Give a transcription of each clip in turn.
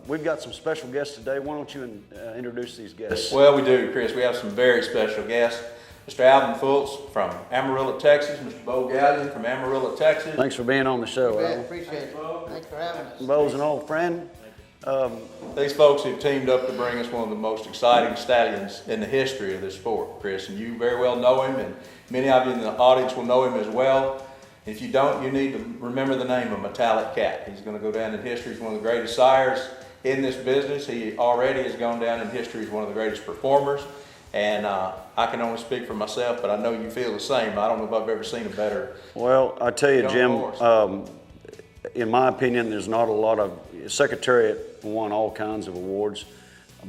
We've got some special guests today. Why don't you introduce these guests? Well, we do, Chris. We have some very special guests. Mr. Alvin Fultz from Amarillo, Texas. Mr. Bo Gallion from Amarillo, Texas. Thanks for being on the show, Yeah, Alvin. appreciate it. Thanks for having us. Bo's an old friend. These folks have teamed up to bring us one of the most exciting stallions in the history of this sport, Chris. And you very well know him, and many of you in the audience will know him as well. If you don't, you need to remember the name of Metallic Cat. He's going to go down in history as one of the greatest sires in this business. He already has gone down in history as one of the greatest performers. And I can only speak for myself, but I know you feel the same. I don't know if I've ever seen a better. Well, I tell you, young Jim, horse. in my opinion, there's not a lot of, Secretariat won all kinds of awards,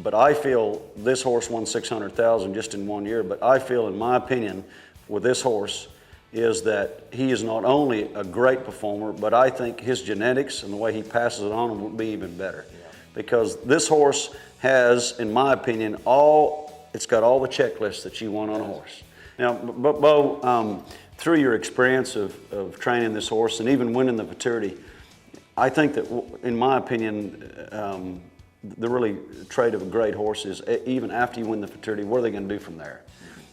but I feel this horse won $600,000 just in 1 year, but I feel, in my opinion, with this horse, is that he is not only a great performer, but I think his genetics and the way he passes it on will be even better. Because this horse has, in my opinion, it's got all the checklists that you want on a horse. Now, Bo, through your experience of training this horse and even winning the Futurity, I think that, in my opinion, the really trait of a great horse is even after you win the Futurity, what are they going to do from there?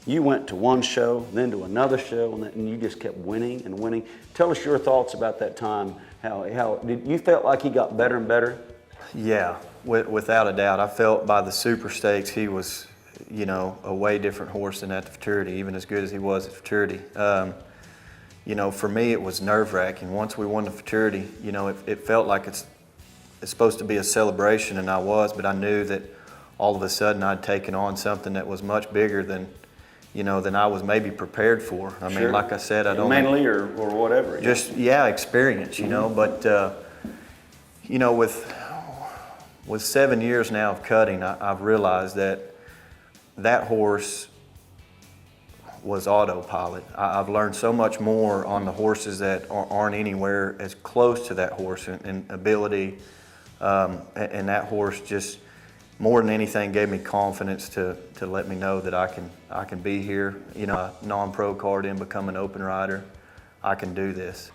You went to one show, then to another show, and you just kept winning and winning. Tell us your thoughts about that time. How did you felt like he got better and better? Yeah, without a doubt. I felt by the Super Stakes he was, you know, a way different horse than at the Futurity, even as good as he was at Futurity. You know, for me it was nerve-wracking. Once we won the Futurity, you know, it felt like it's supposed to be a celebration, and I was, but I knew that all of a sudden I'd taken on something that was much bigger than, you know, than I was maybe prepared for. I mean, like I said, I don't mentally or whatever. just experience, you know. But you know, with 7 years now of cutting, I've realized that horse was autopilot. I've learned so much more on the horses that aren't anywhere as close to that horse in ability, and that horse just more than anything gave me confidence to let me know that I can be here, you know, a non-pro card in, become an open rider. I can do this.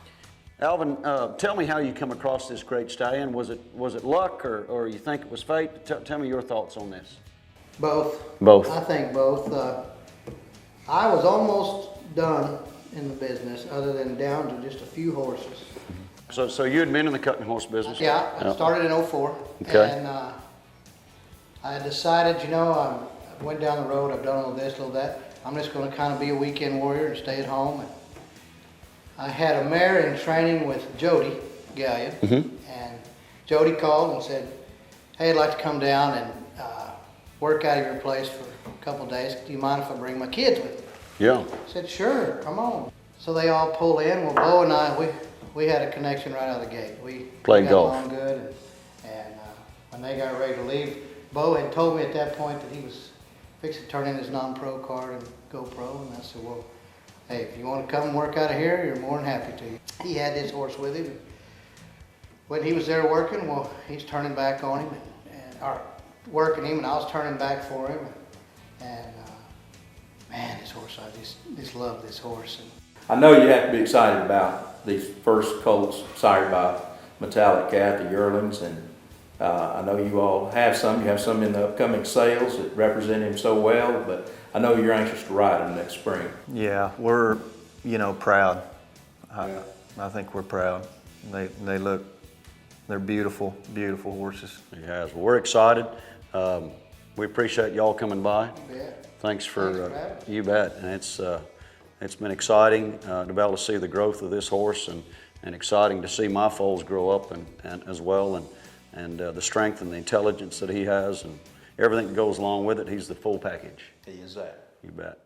Alvin, tell me how you come across this great stallion. Was it luck or you think it was fate? Tell me your thoughts on this. Both. Both. I think both. I was almost done in the business, other than down to just a few horses. So you had been in the cutting horse business? Yeah, I started in '04. Okay. And I decided, you know, I went down the road, I've done all this, all that. I'm just going to kind of be a weekend warrior and stay at home. And I had a mare in training with Jody Gallion, and Jody called and said, hey, I'd like to come down and work out of your place for a couple of days. Do you mind if I bring my kids with me? Yeah. I said, sure, come on. So they all pull in. Well, Bo and I, we had a connection right out of the gate. We Played got golf. along good, and when they got ready to leave, Bo had told me at that point that he was fixing to turn in his non-pro card and go pro, and I said, well, hey, if you want to come and work out of here, you're more than happy to. He had his horse with him. When he was there working, well, he's turning back on him, or working him, and I was turning back for him. And man, this horse, I just love this horse. And I know you have to be excited about these first colts sired by Metallic Cat, the yearlings, and I know you all have some. You have some in the upcoming sales that represent him so well, but I know you're anxious to ride him next spring. Yeah, we're, you know, proud. Yeah. I think we're proud. They're beautiful, beautiful horses. He has. Well, we're excited. We appreciate y'all coming by. you bet. Thanks for having me. you bet. And it's been exciting to be able to see the growth of this horse, and exciting to see my foals grow up and as well, and the strength and the intelligence that he has and everything that goes along with it. He's the full package. He is that. You bet.